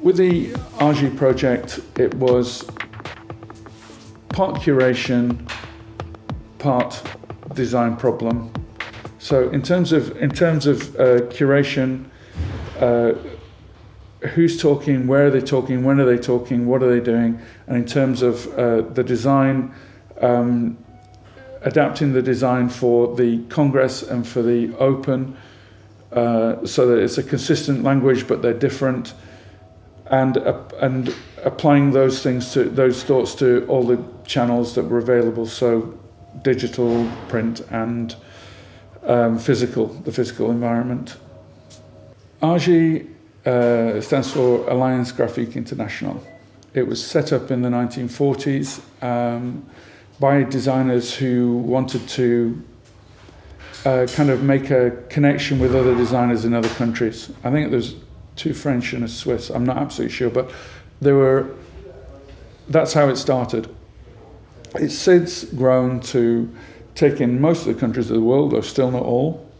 With the AGI project, it was part curation, part design problem. So in terms of curation, who's talking, where are they talking, when are they talking, what are they doing, and in terms of the design, adapting the design for the Congress and for the Open, so that it's a consistent language but they're different, and applying those thoughts to all the channels that were available, so digital, print, and the physical environment. AGI stands for Alliance Graphique Internationale. It was set up in the 1940s by designers who wanted to kind of make a connection with other designers in other countries. I think there's 2 French and a Swiss, I'm not absolutely sure, but that's how it started. It's since grown to take in most of the countries of the world, though still not all.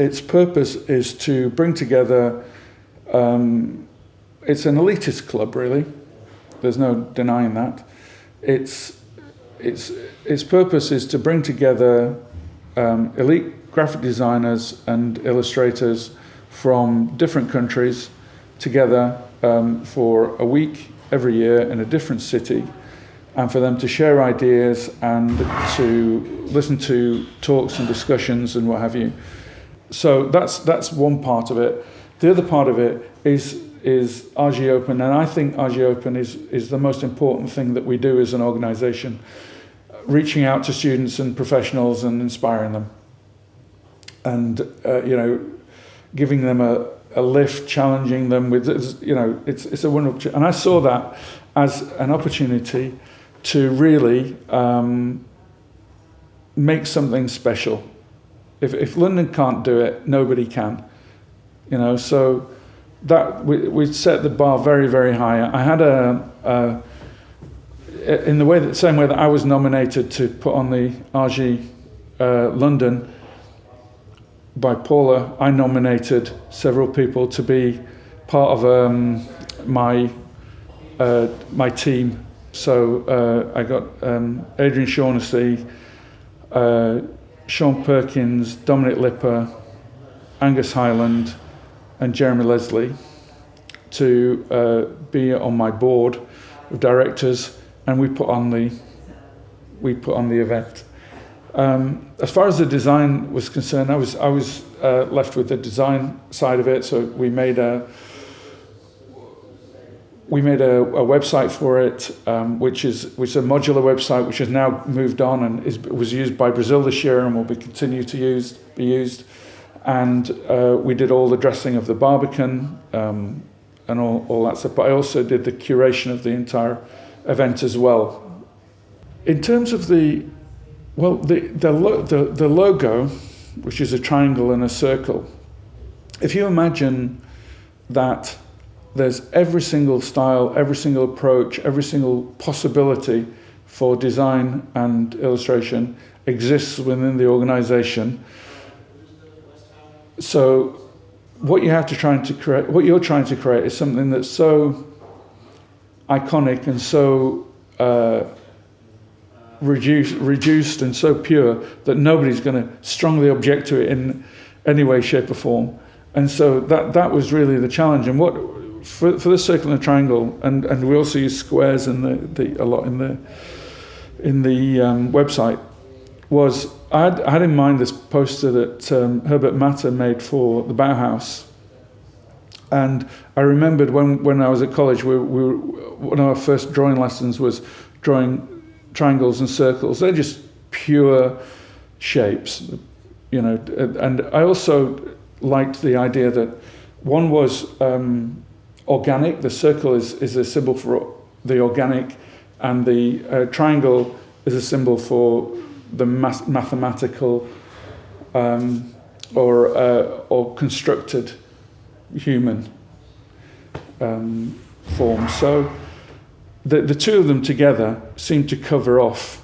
Its purpose is to bring together, it's an elitist club really, there's no denying that. Its purpose is to bring together elite graphic designers and illustrators from different countries together for a week every year in a different city, and for them to share ideas and to listen to talks and discussions and what have you. So that's one part of it. The other part of it is AGI Open, and I think AGI Open is the most important thing that we do as an organisation, reaching out to students and professionals and inspiring them, and giving them a lift, challenging them with, it's a wonderful, and I saw that as an opportunity to really make something special. If London can't do it, nobody can. So that we set the bar very, very high. I had in the same way that I was nominated to put on the AGI London by Paula, I nominated several people to be part of my team. So I got Adrian Shaughnessy, Sean Perkins, Dominic Lipper, Angus Hyland, and Jeremy Leslie to be on my board of directors, and we put on the event. As far as the design was concerned, I was left with the design side of it. So we made a website for it, which is a modular website, which has now moved on and was used by Brazil this year and will continue to be used. And we did all the dressing of the Barbican and all that stuff. But I also did the curation of the entire event as well. In terms of the logo, which is a triangle and a circle, if you imagine that there's every single style, every single approach, every single possibility for design and illustration exists within the organization. So what you're trying to create is something that's so iconic and so reduced and so pure that nobody's going to strongly object to it in any way, shape or form. And so that was really the challenge. And what for the circle and the triangle, and we also use squares a lot in the website, was I had in mind this poster that Herbert Matter made for the Bauhaus. And I remembered when I was at college, one of our first drawing lessons was drawing triangles and circles. They're just pure shapes, and I also liked the idea that one was organic. The circle is a symbol for the organic, and the triangle is a symbol for the mathematical or constructed human form. So the two of them together seem to cover off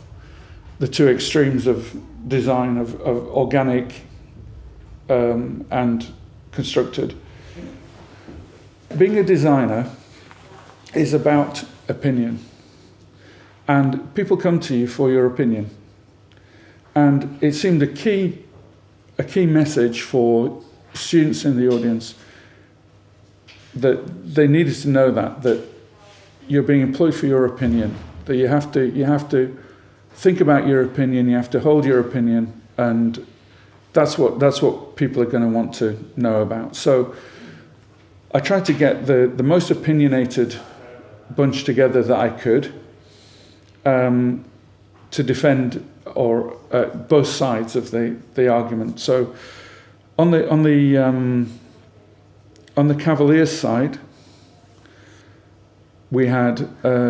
the two extremes of design of organic and constructed. being a designer is about opinion, and people come to you for your opinion. And it seemed a key message for students in the audience that they needed to know that you're being employed for your opinion, that you have to think about your opinion, you have to hold your opinion, and that's what people are going to want to know about. So I tried to get the most opinionated bunch together that I could to defend both sides of the argument. So on the Cavaliers side, we had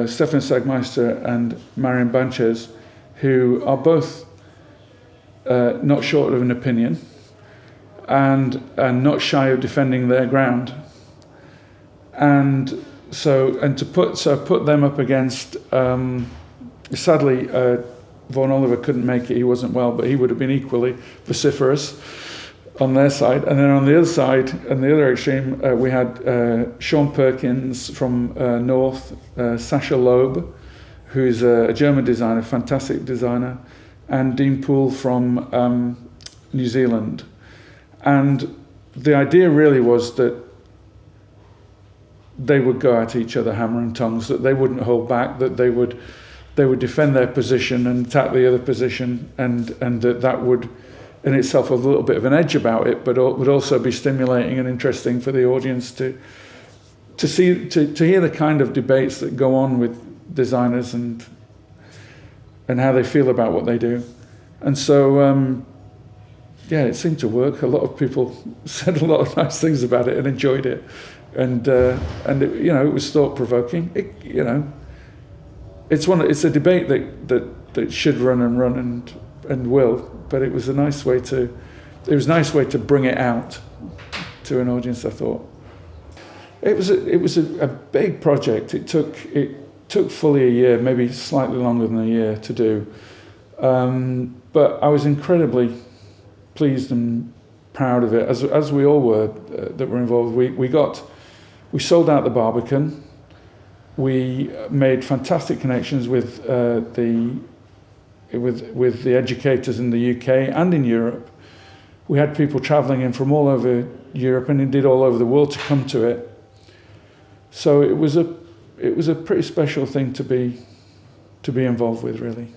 Stefan Sagmeister and Marion Banchez, who are both not short of an opinion and not shy of defending their ground. And put them up against, sadly, Vaughan Oliver couldn't make it, he wasn't well, but he would have been equally vociferous on their side. And then on the other side, on the other extreme, we had Sean Perkins from North, Sasha Loeb, who's a German designer, fantastic designer, and Dean Poole from New Zealand. And the idea really was that they would go at each other hammer and tongs, that they wouldn't hold back, that they would defend their position and attack the other position, and that would in itself have a little bit of an edge about it, but would also be stimulating and interesting for the audience to hear the kind of debates that go on with designers and how they feel about what they do. And so it seemed to work. A lot of people said a lot of nice things about it and enjoyed it, and it was thought-provoking. It's a debate that should run and will, but it was a nice way to bring it out to an audience, I thought. It was a big project. It took fully a year, maybe slightly longer than a year to do, but I was incredibly pleased and proud of it, as we all were that were involved. We sold out the Barbican. We made fantastic connections with the educators in the UK and in Europe. We had people travelling in from all over Europe and indeed all over the world to come to it. So it was a pretty special thing to be involved with, really.